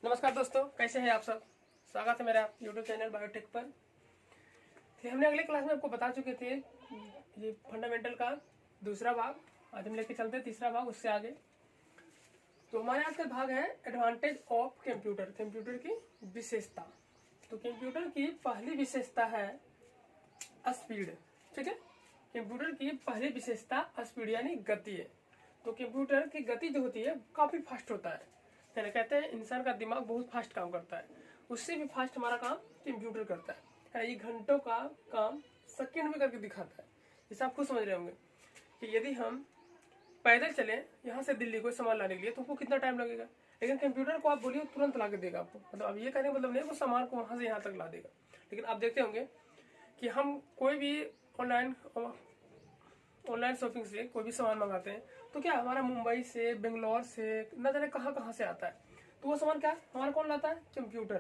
नमस्कार दोस्तों, कैसे हैं आप सब। स्वागत है मेरा यूट्यूब चैनल बायोटेक पर। तो हमने अगले क्लास में आपको बता चुके थे ये फंडामेंटल का दूसरा भाग। आज हम लेके चलते हैं तीसरा भाग, उससे आगे। तो हमारे आज का भाग है एडवांटेज ऑफ कंप्यूटर, कंप्यूटर की विशेषता। तो कंप्यूटर की पहली विशेषता है स्पीड। ठीक है, कंप्यूटर की पहली विशेषता स्पीड यानी गति है। तो कंप्यूटर की गति जो होती है काफी फास्ट होता है। कहते हैं इंसान का दिमाग बहुत फास्ट काम करता है, उससे भी फास्ट हमारा काम कंप्यूटर करता है। ये घंटों का काम सेकंड में करके दिखाता है। जैसे आप खुद समझ रहे होंगे कि यदि हम पैदल चले यहाँ से दिल्ली को सामान लाने के लिए तो हमको कितना टाइम लगेगा, लेकिन कंप्यूटर को आप बोलिए तुरंत ला के देगा आपको। मतलब अब ये कहने का मतलब नहीं है वो सामान को वहां से यहाँ तक ला देगा। लेकिन आप देखते होंगे कि हम कोई भी ऑनलाइन शॉपिंग से कोई भी सामान मंगाते हैं तो क्या हमारा मुंबई से, बेंगलोर से, न जाने कहाँ से आता है। तो वो सामान क्या हमारा कौन लाता है? कंप्यूटर।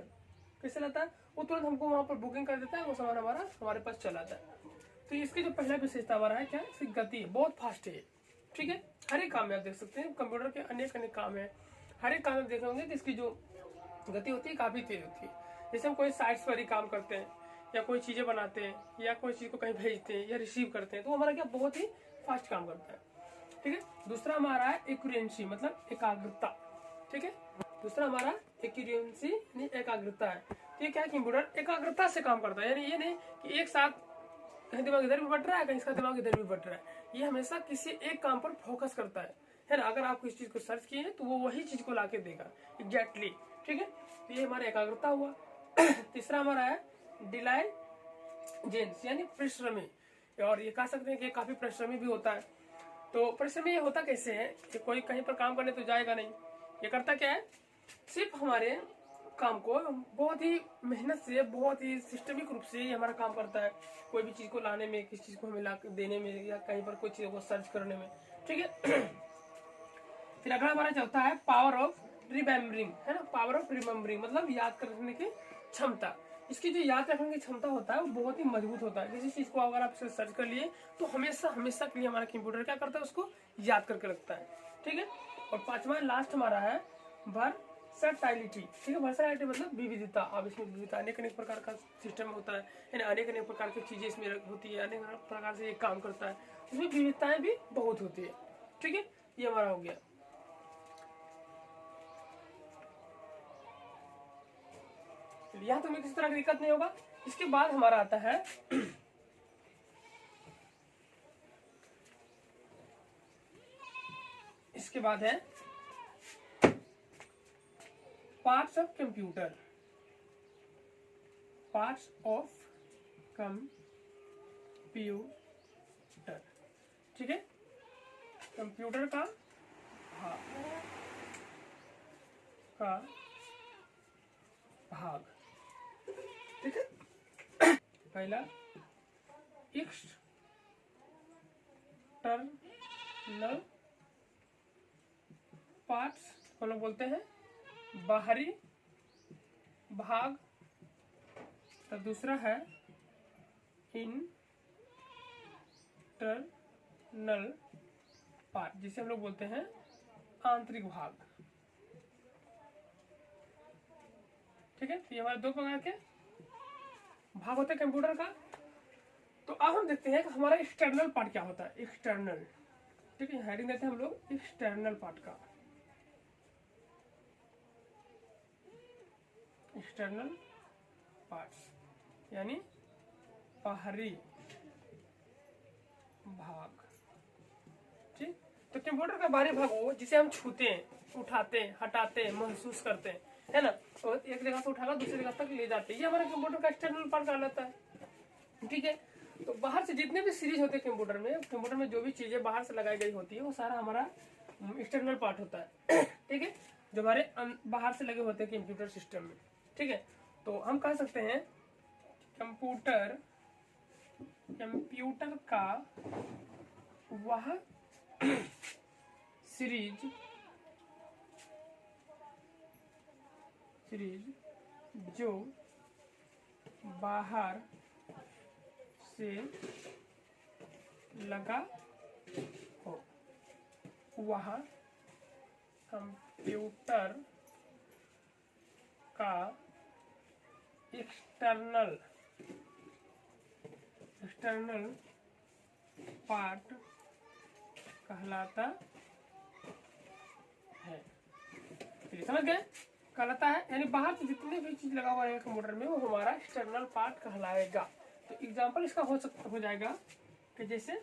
कैसे लाता है? वो तुरंत हमको वहां पर बुकिंग कर देता है, वो सामान हमारे पास चला आता है। तो इसकी जो पहला विशेषता हमारा है क्या, इसकी गति बहुत फास्ट है। ठीक है, हर एक काम में आप देख सकते हैं कंप्यूटर के अनेक अनेक काम है। हर एक काम में देख होंगे कि इसकी जो गति होती है काफी तेज होती है। जैसे हम कोई साइट्स पर ही काम करते हैं या कोई चीजें बनाते हैं या कोई चीज को कहीं भेजते हैं या रिसीव करते हैं तो हमारा क्या बहुत ही फास्ट काम करता है। ठीक है, दूसरा हमारा है एक्यूरेंसी, मतलब एकाग्रता। ठीक है, दूसरा हमारा एक्यूरेंसी यानी एकाग्रता है। तो ये क्या है, कंप्यूटर एकाग्रता से काम करता है। यानी ये नहीं कि एक साथ कहीं दिमाग इधर भी बट रहा है, कहीं इसका दिमाग इधर भी बट रहा है। ये हमेशा किसी एक काम पर फोकस करता है ना। अगर आप किसी चीज को सर्च किए तो वो वही चीज को लाके देगा एग्जैक्टली। ठीक है, तो ये हमारा एकाग्रता हुआ। तीसरा हमारा है डिलाइजेंस यानी परिश्रमी, और ये कह सकते हैं कि काफी परिश्रमी भी होता है। तो परिश्रमी ये होता कैसे है कि कोई कहीं पर काम करने तो जाएगा नहीं, ये करता क्या है, सिर्फ हमारे काम को बहुत ही मेहनत से, बहुत ही सिस्टमिक रूप से ये हमारा काम करता है। कोई भी चीज को लाने में, किसी चीज को हमें ला देने में, या कहीं पर कोई चीज को सर्च करने में। ठीक है। फिर अगला हमारा चौथा है पावर ऑफ रिमेम्बरिंग, है ना। पावर ऑफ रिमेम्बरिंग मतलब याद करने की क्षमता। इसकी जो याद रखने की क्षमता होता है वो बहुत ही मजबूत होता है। किसी चीज को अगर आप सर्च कर लिए तो हमेशा हमेशा के लिए हमारा कंप्यूटर क्या करता है, उसको याद करके रखता है। ठीक है, और पांचवा लास्ट हमारा है वर्सटाइलिटी। ठीक है, वर्सटाइलिटी मतलब विविधता। अब इसमें विविधता अनेक अनेक प्रकार का सिस्टम होता है, यानी अनेक अनेक प्रकार की चीजें इसमें होती है, अनेक अनेक प्रकार से ये काम करता है। इसमें विविधताएं भी बहुत होती है। ठीक है, ये हमारा हो गया। यहाँ तो किसी तरह की दिक्कत नहीं होगा। इसके बाद हमारा आता है इसके बाद है parts of computer. Parts of computer. ठीक है, कंप्यूटर का भाग। ठीक है, पहला एक्सटर्नल पार्ट्स को लोग बोलते हैं बाहरी भाग। तो दूसरा है इंटरनल पार्ट, जिसे हम लोग बोलते हैं आंतरिक भाग। ठीक है, ये हमारे दो प्रकार के भाग होते हैं कंप्यूटर का। तो अब हम देखते हैं कि हमारा एक्सटर्नल पार्ट क्या होता है। एक्सटर्नल, ठीक है, हेडिंग देते हैं हम लोग एक्सटर्नल पार्ट का। एक्सटर्नल पार्ट्स यानी बाहरी भाग। ठीक, तो कंप्यूटर का बाहरी भाग वो जिसे हम छूते हैं, उठाते हैं, हटाते हैं, महसूस करते हैं, है ना। तो एक जगह से उठाकर दूसरी जगह तक ले जाते हैं, ये हमारा कंप्यूटर का एक्सटर्नल पार्ट कहलाता है। ठीक है, तो बाहर से जितने भी सीरीज होते हैं कंप्यूटर में जो भी चीजें बाहर से लगाई गई होती है वो सारा हमारा एक्सटर्नल पार्ट होता है। ठीक है, जो हमारे बाहर से लगे होते हैं कंप्यूटर सिस्टम में। ठीक है, तो हम कह सकते हैं कंप्यूटर का वह सीरीज जो बाहर से लगा हो वह कंप्यूटर का एक्सटर्नल पार्ट कहलाता है। समझ गए? कहलाता है यानी बाहर से जितने भी चीज लगा हुआ है कंप्यूटर में वो हमारा एक्सटर्नल पार्ट कहलाएगा। तो एग्जांपल इसका हो जाएगा कि जैसे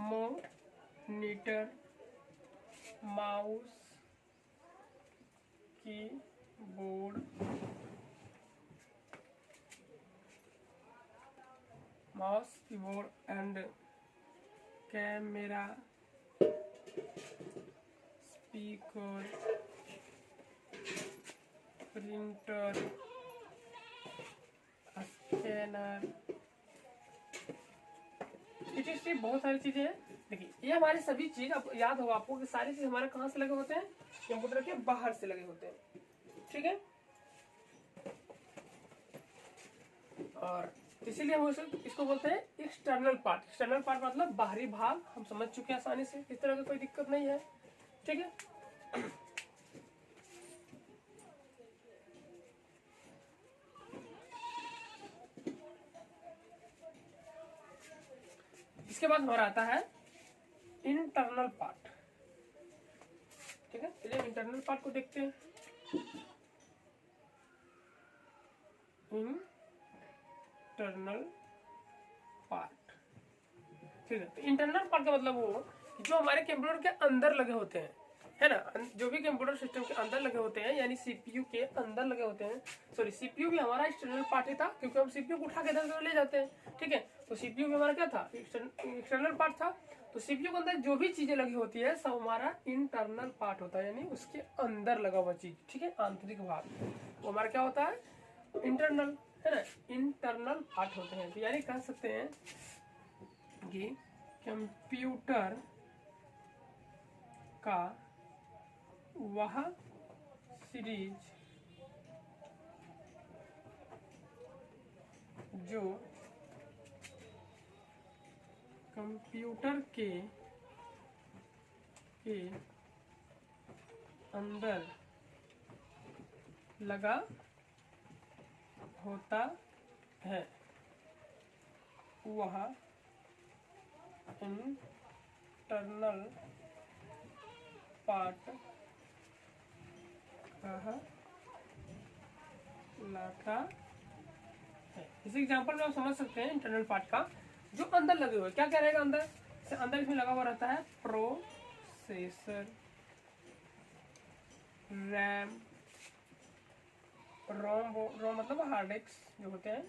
monitor, mouse, keyboard, and camera, speaker, printer, scanner, ये बहुत सारी चीजें हैं। देखिए ये हमारी सभी चीज, अब याद होगा आपको कि सारी चीज हमारे कहाँ से लगे होते हैं? कंप्यूटर के बाहर से लगे होते हैं। ठीक है, और इसीलिए हम इसको बोलते हैं एक्सटर्नल पार्ट। एक्सटर्नल पार्ट मतलब बाहरी भाग, हम समझ चुके हैं आसानी से, इस तरह की कोई दिक्कत नहीं है। ठीक है, इसके बाद हमारा आता है इंटरनल पार्ट। ठीक है, चलिए इंटरनल पार्ट को देखते हैं। इंटरनल पार्ट, ठीक है। तो इंटरनल पार्ट का मतलब वो जो हमारे कंप्यूटर के अंदर लगे होते हैं, है ना, जो भी कंप्यूटर सिस्टम के अंदर लगे होते हैं, यानी सीपीयू के अंदर लगे होते हैं। सॉरी, सीपीयू भी हमारा एक्सटर्नल पार्ट ही था, क्योंकि हम सीपीयू को उठा के इधर ले जाते हैं। ठीक है, तो सीपीयू भी हमारा क्या था? एक्सटर्नल पार्ट था। तो सीपीयू के अंदर जो भी चीजें लगी होती है सब हमारा इंटरनल पार्ट होता है, यानी उसके अंदर लगा हुआ चीज। ठीक है, आंतरिक भाग, वो हमारा क्या होता है? इंटरनल, है ना, इंटरनल पार्ट होते हैं। तो यानी कह सकते हैं कि कंप्यूटर का वह सीरीज जो कंप्यूटर के अंदर लगा होता है वह इंटरनल पार्ट कहलाता है। इस एग्जांपल में आप समझ सकते हैं इंटरनल पार्ट का जो अंदर लगे हुए, क्या क्या रहेगा अंदर से? अंदर इसमें लगा हुआ रहता है प्रोसेसर, रैम, रोम मतलब हार्ड डिस्क जो होते हैं,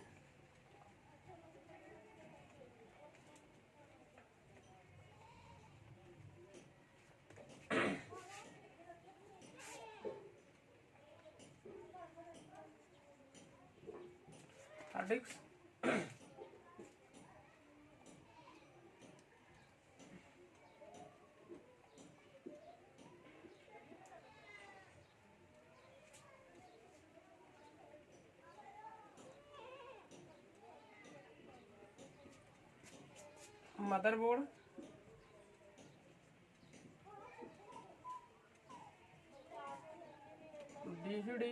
hard disk, motherboard, DVD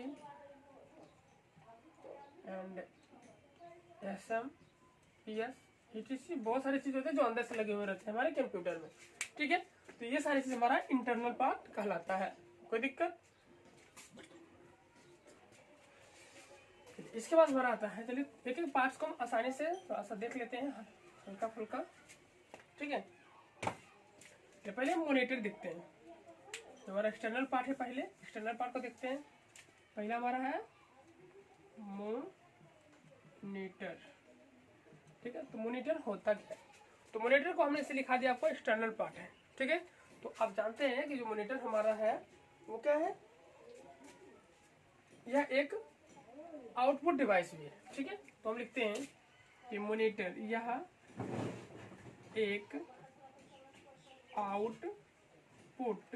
and SMPS, etc, बहुत सारी चीज होते हैं जो अंदर से लगे हुए रहते हैं हमारे कंप्यूटर में। ठीक है, तो ये सारी चीज हमारा इंटरनल पार्ट कहलाता है। कोई दिक्कत? इसके बाद हमारा आता है, चलिए एक एक पार्ट्स को हम आसानी से थोड़ा सा देख लेते हैं, हल्का फुल्का। ठीक है, तो पहले हम मॉनिटर देखते हैं, तो हमारा एक्सटर्नल पार्ट है। पहले एक्सटर्नल पार्ट को देखते हैं। पहला हमारा है मॉनिटर। ठीक है, तो मॉनिटर होता क्या है? तो मॉनिटर को हमने इसे लिखा दिया आपको एक्सटर्नल पार्ट है। ठीक है, तो आप जानते हैं कि जो मॉनिटर हमारा है वो क्या है? यह एक आउटपुट डिवाइस भी है। ठीक है, तो हम लिखते हैं कि मॉनिटर यह एक आउटपुट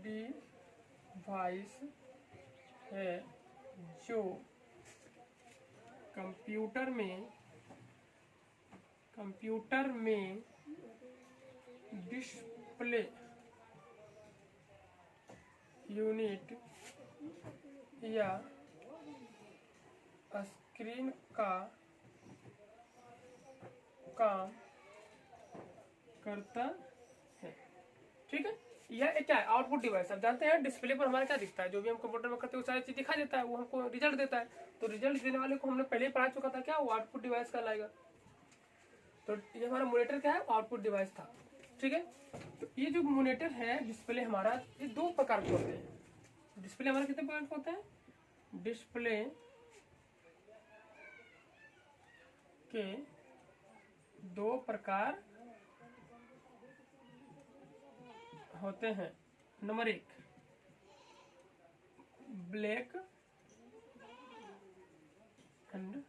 डिवाइस है जो कंप्यूटर में डिस्प्ले यूनिट या स्क्रीन का काम करता है। ठीक है, यह एक क्या है, आउटपुट डिवाइस। अब जानते हैं डिस्प्ले पर हमारा क्या दिखता है, जो भी हम कंप्यूटर में करते हैं वो सारी चीज दिखा देता है, वो हमको रिजल्ट देता है। तो रिजल्ट देने वाले को हमने पहले ही पढ़ा चुका था, क्या वो आउटपुट डिवाइस कहलाएगा। तो ये हमारा मॉनिटर क्या है, आउटपुट डिवाइस था। ठीक है, तो ये जो मॉनिटर है डिस्प्ले हमारा, ये दो प्रकार के होते हैं। डिस्प्ले हमारा कितने प्रकार के होते हैं, डिस्प्ले के दो प्रकार होते हैं। Number 1 black and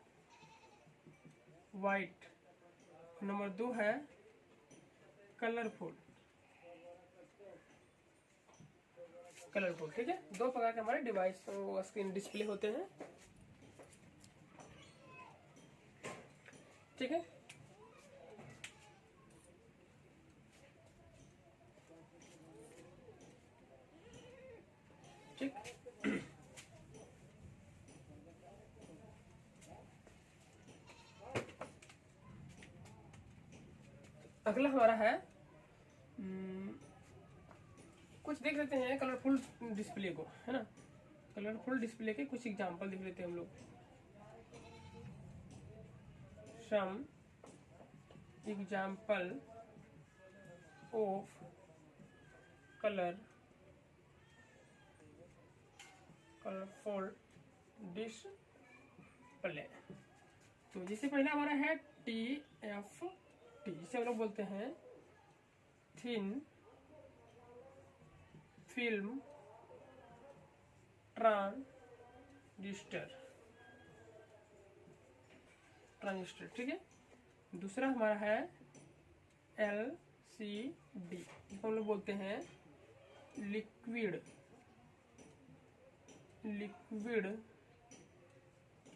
white, number 2 है कलरफुल। ठीक है, दो प्रकार के हमारे डिवाइस स्क्रीन डिस्प्ले होते हैं। ठीक है, ठीक। अगला हमारा है कुछ देख लेते हैं कलरफुल डिस्प्ले को, है ना। कलरफुल डिस्प्ले के कुछ एग्जांपल देख लेते हैं हम लोग। Some example of colourful display. तो जिससे पहले हमारा है TFT, जिसे हम लोग बोलते हैं थिन फिल्म ट्रांजिस्टर। ठीक है, दूसरा हमारा है LCD, जिसको हम लोग बोलते हैं लिक्विड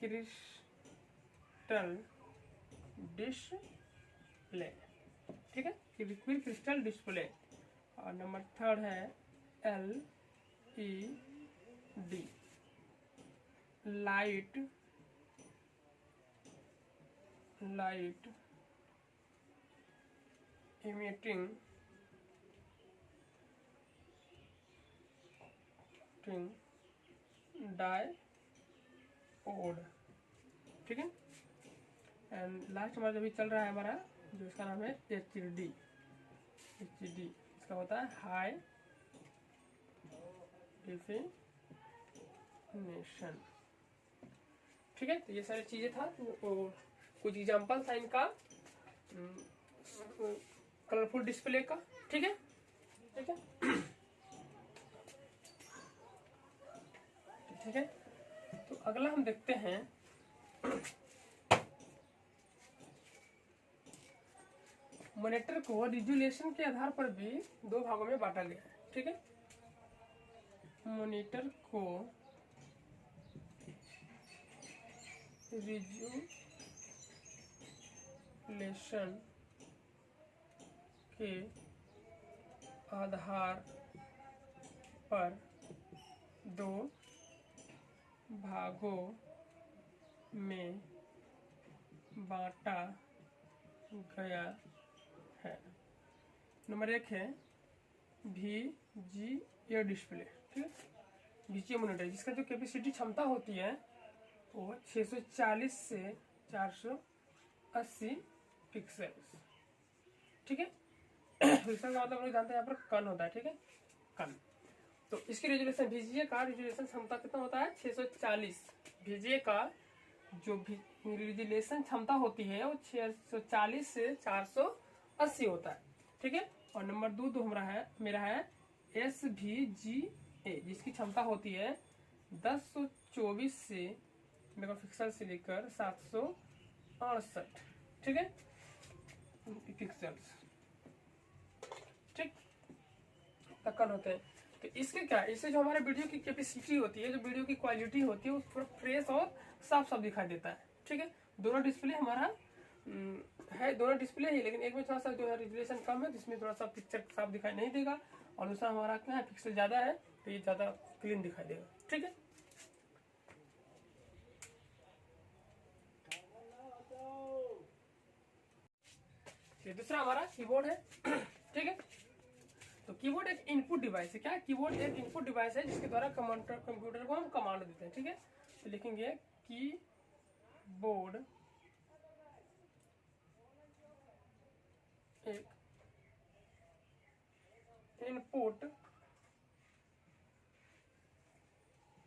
क्रिस्टल डिस्प्ले। ठीक है, लिक्विड क्रिस्टल डिस्प्ले। और नंबर 3 है LED लाइट इमिटिंग डायोड। ठीक है, एंड लास्ट हमारा जो भी चल रहा है हमारा, जो इसका नाम है HD, इसका होता है हाई डेफिनेशन। ठीक है, तो ये सारी चीजें था, तो कुछ एग्जांपल था इनका कलरफुल डिस्प्ले का। ठीक है, ठीक है, ठीक है। तो अगला हम देखते हैं मॉनिटर को रिजोल्यूशन के आधार पर भी दो भागों में बांटा गया है। ठीक है, मॉनिटर को रिजोल्यूशन के आधार पर दो भागों में बांटा गया है। नंबर 1 है VGA डिस्प्ले। ठीक है, VGA मॉनिटर, जिसका जो कैपेसिटी क्षमता होती है वो 640 से 480 पिक्सल्स। ठीक है, पिक्सल का मतलब हम लोग जानते हैं यहाँ पर कण होता है। ठीक है, कण। तो इसकी रेजोल्यूशन, VGA का रेजोल्यूशन क्षमता कितना होता है, 640। VGA का जो रेजोल्यूशन क्षमता होती है वो 640 से 480 होता है। ठीक है, और नंबर 2 मेरा है SVGA, जिसकी क्षमता होती है 1024 से मेगापिक्सल से लेकर 768। ठीक है, पिक्सल्स। ठीक, तक होते हैं। तो इसके क्या, इससे जो हमारे वीडियो की कैपेसिटी होती है, जो वीडियो की क्वालिटी होती है, वो थोड़ा फ्रेश और साफ साफ दिखाई देता है। ठीक है, दोनों डिस्प्ले हमारा है, दोनों डिस्प्ले है, लेकिन एक में थोड़ा सा जो है रेजोल्यूशन कम है, जिसमें थोड़ा सा पिक्चर साफ दिखाई नहीं देगा, और दूसरा हमारा क्या है, पिक्सल ज्यादा है, तो ये ज्यादा क्लीन दिखाई देगा। ठीक है, ये दूसरा हमारा कीबोर्ड है। ठीक है, तो कीबोर्ड एक इनपुट डिवाइस है। क्या कीबोर्ड एक इनपुट डिवाइस है जिसके द्वारा कंप्यूटर को हम कमांड देते हैं। ठीक है, तो लिखेंगे कीबोर्ड एक इनपुट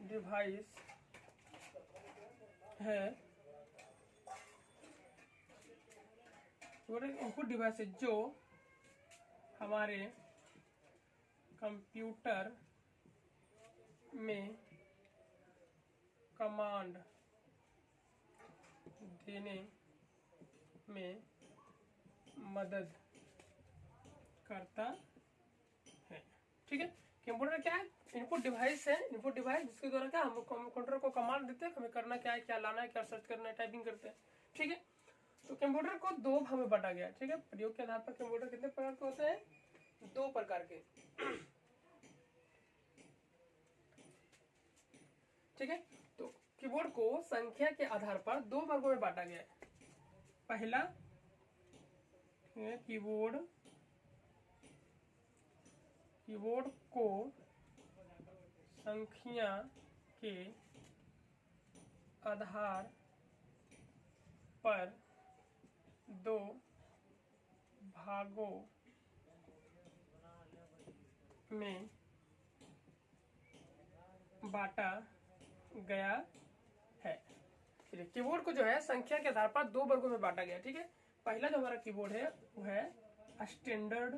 डिवाइस है। कीबोर्ड एक इनपुट डिवाइस है जो हमारे कंप्यूटर में कमांड देने में मदद करता है। ठीक है, कंप्यूटर क्या है? इनपुट डिवाइस है। इनपुट डिवाइस जिसके द्वारा क्या हम कंप्यूटर को कमांड देते हैं, हमें करना क्या है, क्या लाना है, क्या सर्च करना है, टाइपिंग करते हैं। ठीक है, तो कंप्यूटर को दो भाग में बांटा गया। ठीक है, प्रयोग के आधार पर कंप्यूटर कितने प्रकार के होते हैं? दो प्रकार के। ठीक है, तो कीबोर्ड को संख्या के आधार पर दो वर्गों में बांटा गया है। पहला कीबोर्ड को संख्या के आधार पर दो भागों में बांटा गया है। कीबोर्ड को जो है संख्या के आधार पर दो वर्गों में बांटा गया। ठीक है, पहला जो हमारा कीबोर्ड है वो है स्टैंडर्ड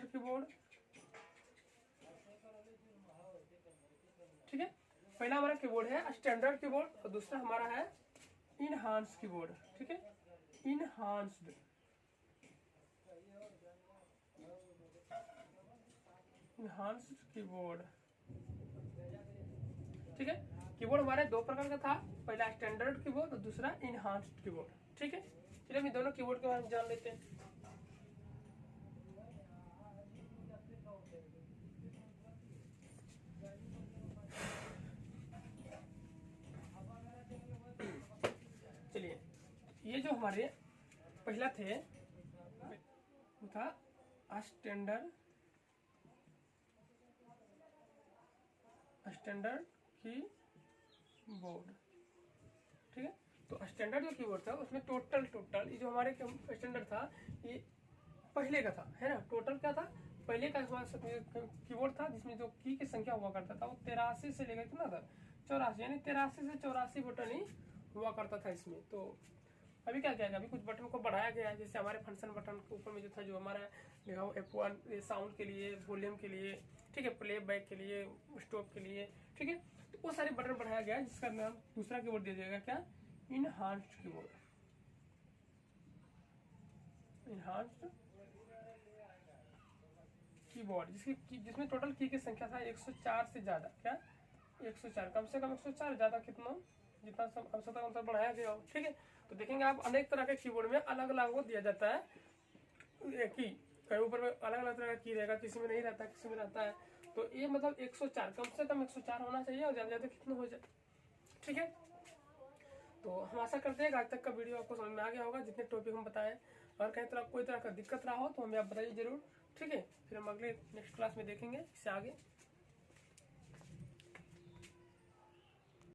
कीबोर्ड। ठीक है, पहला हमारा कीबोर्ड है स्टैंडर्ड कीबोर्ड और दूसरा हमारा है इनहांस कीबोर्ड। ठीक है, इनहांस्ड। कीबोर्ड। ठीक है, कीबोर्ड हमारे दो प्रकार का था, पहला स्टैंडर्ड कीबोर्ड और दूसरा इनहांस्ड कीबोर्ड। ठीक है, चलिए हम दोनों कीबोर्ड के बारे में जान लेते हैं। चलिए, ये जो हमारे पहला थे वो था स्टैंडर्ड कीबोर्ड। ठीक है, तो स्टैंडर्ड जो कीबोर्ड था उसमें टोटल ये जो हमारे स्टैंडर्ड था ये पहले का था, है ना। टोटल क्या था? पहले का हमारा कीबोर्ड था जिसमें जो की संख्या हुआ करता था वो 83 से लेकर कितना था? 84, यानी 83 से 84 बटन ही हुआ करता था इसमें। तो अभी क्या किया गया? अभी कुछ बटन को बढ़ाया गया है, जैसे हमारे फंक्शन बटन के ऊपर में जो था, जो हमारा लिखा हुआ F1 साउंड के लिए, वॉल्यूम के लिए, ठीक है, प्ले बैक के लिए, स्टॉप के लिए। ठीक है, तो वो सारे बटन बढ़ाया गया है जिसका नाम दूसरा कीबोर्ड दे दिया क्या? Enhanced keyboard. इनहांस्ड कीबोर्ड जिसमें टोटल की संख्या था 104 से ज्यादा। क्या? 104, कम से कम 104, ज्यादा कितना जितना सब आवश्यकता अनुसार बढ़ाया गया हो। ठीक है, तो देखेंगे आप अनेक तरह के कीबोर्ड में अलग अलग वो दिया जाता है की, कई ऊपर में अलग अलग तरह का की रहेगा, किसी में नहीं रहता, किसी में रहता है। तो ये मतलब 104, कम से कम 104 होना चाहिए और ज्यादा कितना हो जाए। ठीक है, तो हम आशा करते हैं कि आज तक का वीडियो आपको समझ में आ गया होगा, जितने टॉपिक हम बताएं। और कहीं तरह कोई तरह का दिक्कत रहा हो तो हमें आप बताइए जरूर। ठीक है, फिर हम अगले नेक्स्ट क्लास में देखेंगे इससे आगे।